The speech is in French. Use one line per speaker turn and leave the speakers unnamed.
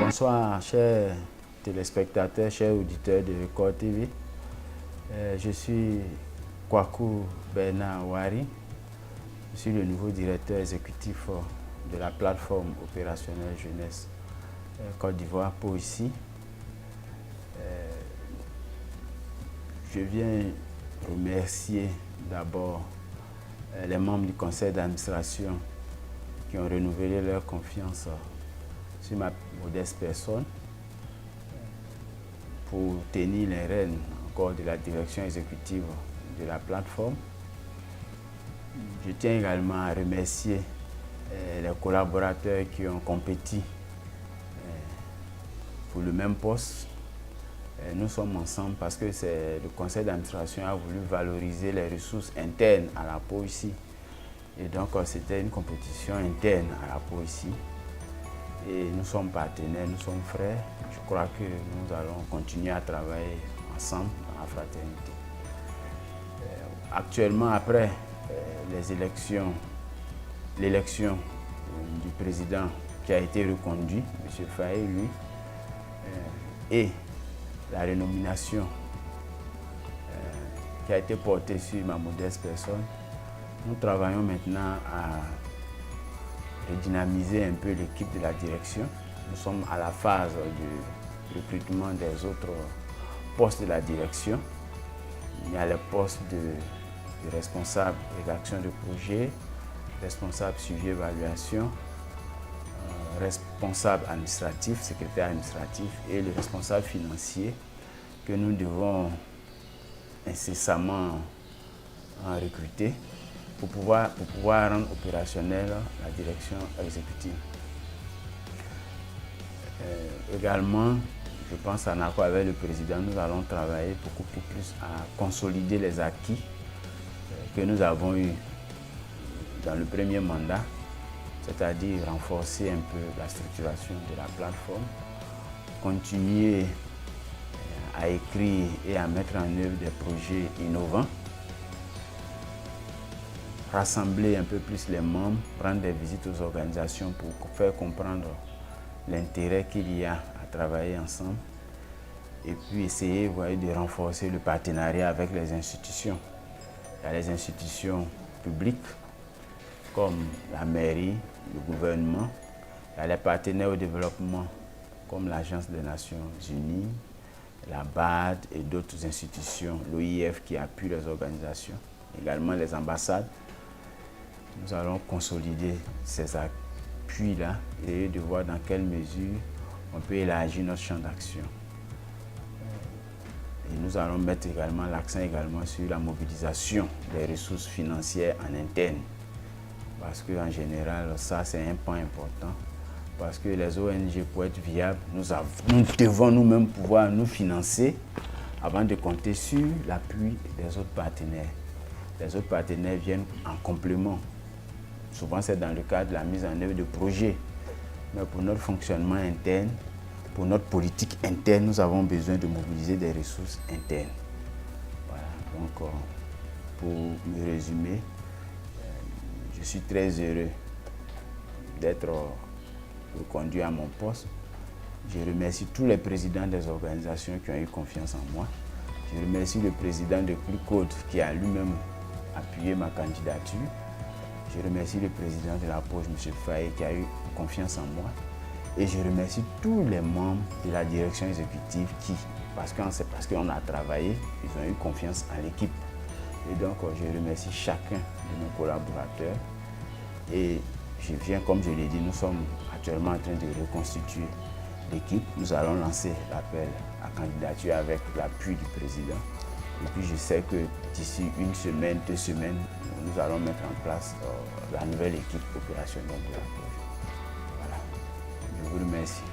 Bonsoir, chers téléspectateurs, chers auditeurs de Record TV. Je suis Kwaku Bernard Wari. Je suis le nouveau directeur exécutif de la plateforme opérationnelle jeunesse Côte d'Ivoire pour ici. Je viens remercier d'abord les membres du conseil d'administration qui ont renouvelé leur confiance sur ma modeste personne pour tenir les rênes encore de la direction exécutive de la plateforme. Je tiens également à remercier les collaborateurs qui ont compéti pour le même poste. Nous sommes ensemble parce que le conseil d'administration a voulu valoriser les ressources internes à la PO ici. Et donc c'était une compétition interne à la PO ici. Et nous sommes partenaires, nous sommes frères. Je crois que nous allons continuer à travailler ensemble dans la fraternité. Actuellement, après l'élection du président qui a été reconduit, M. Faye, lui, et la rénomination qui a été portée sur ma modeste personne, nous travaillons maintenant à redynamiser un peu l'équipe de la direction. Nous sommes à la phase du recrutement des autres postes de la direction. Il y a les postes de responsable rédaction de projet, responsable suivi évaluation, responsable administratif, secrétaire administratif et le responsable financier que nous devons incessamment recruter pour pouvoir rendre opérationnelle la direction exécutive. Également, je pense en accord avec le président, nous allons travailler beaucoup plus à consolider les acquis que nous avons eus dans le premier mandat, c'est-à-dire renforcer un peu la structuration de la plateforme, continuer à écrire et à mettre en œuvre des projets innovants, rassembler un peu plus les membres, prendre des visites aux organisations pour faire comprendre l'intérêt qu'il y a à travailler ensemble et puis essayer de renforcer le partenariat avec les institutions. Il y a les institutions publiques comme la mairie, le gouvernement, il y a les partenaires au développement comme l'Agence des Nations Unies, la BAD et d'autres institutions, l'OIF qui appuie les organisations, également les ambassades. Nous allons consolider ces appuis-là et de voir dans quelle mesure on peut élargir notre champ d'action. Et nous allons mettre également l'accent sur la mobilisation des ressources financières en interne. Parce qu'en général, ça c'est un point important. Parce que les ONG, pour être viables, nous devons nous-mêmes pouvoir nous financer avant de compter sur l'appui des autres partenaires. Les autres partenaires viennent en complément. Souvent, c'est dans le cadre de la mise en œuvre de projets. Mais pour notre fonctionnement interne, pour notre politique interne, nous avons besoin de mobiliser des ressources internes. Voilà. Donc, pour me résumer, je suis très heureux d'être reconduit à mon poste. Je remercie tous les présidents des organisations qui ont eu confiance en moi. Je remercie le président de CLICODE qui a lui-même appuyé ma candidature. Je remercie le président de la POJ, M. Faye, qui a eu confiance en moi. Et je remercie tous les membres de la direction exécutive qui, parce qu'on a travaillé, ils ont eu confiance en l'équipe. Et donc, je remercie chacun de nos collaborateurs. Et je viens, comme je l'ai dit, nous sommes actuellement en train de reconstituer l'équipe. Nous allons lancer l'appel à candidature avec l'appui du président. Et puis, je sais que d'ici une semaine, 2 semaines, nous allons mettre en place la nouvelle équipe opérationnelle de la POJ. Voilà. Je vous remercie.